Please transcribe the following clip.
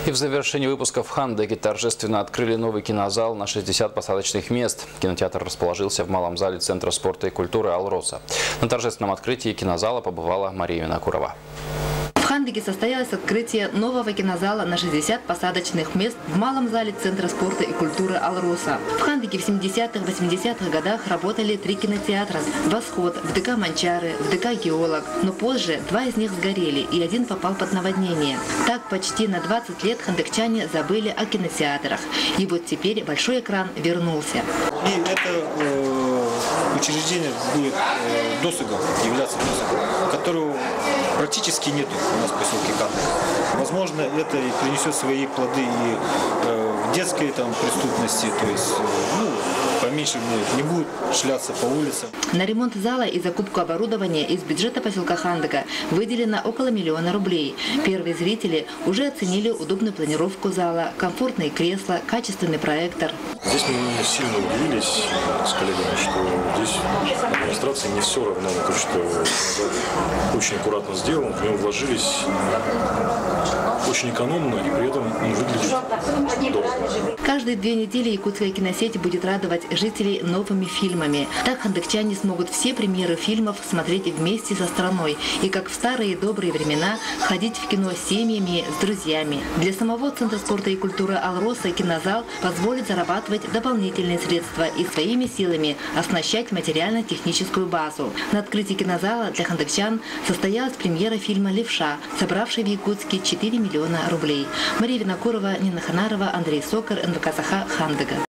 И в завершении выпуска в Хандыге торжественно открыли новый кинозал на 60 посадочных мест. Кинотеатр расположился в малом зале Центра спорта и культуры «Алроса». На торжественном открытии кинозала побывала Мария Винокурова. В Хандыге состоялось открытие нового кинозала на 60 посадочных мест в малом зале Центра спорта и культуры «Алроса». В Хандыге в 70-80-х годах работали 3 кинотеатра: «Восход», в ДК «Манчары», в ДК «Геолог». Но позже 2 из них сгорели, и 1 попал под наводнение. Так почти на 20 лет хандыгчане забыли о кинотеатрах. И вот теперь большой экран вернулся. И это учреждение будет досугом, являться досугом, которого практически нету у нас в поселке Хандык. Возможно, это и принесет свои плоды и в детской преступности, то есть поменьше будет, не будет шляться по улицам. На ремонт зала и закупку оборудования из бюджета поселка Хандыга выделено около 1 000 000 рублей. Первые зрители уже оценили удобную планировку зала, комфортные кресла, качественный проектор. Здесь мы сильно удивились с коллегами, что здесь администрации не все равно на то, что очень аккуратно сделан, в него вложились очень экономно, и при этом он выглядит дорого. Каждые 2 недели якутская киносеть будет радовать жителей новыми фильмами. Так хандыгчане смогут все премьеры фильмов смотреть вместе со страной и, как в старые добрые времена, ходить в кино с семьями, с друзьями. Для самого Центра спорта и культуры «Алроса» кинозал позволит зарабатывать дополнительные средства и своими силами оснащать материально-техническую базу. На открытии кинозала для хандыгчан состоялась премьера фильма «Левша», собравший в Якутске 4 000 000 рублей. Мария Винокурова, Нина Ханарова, Андрей Сокар, НВК «Саха», Хандыга.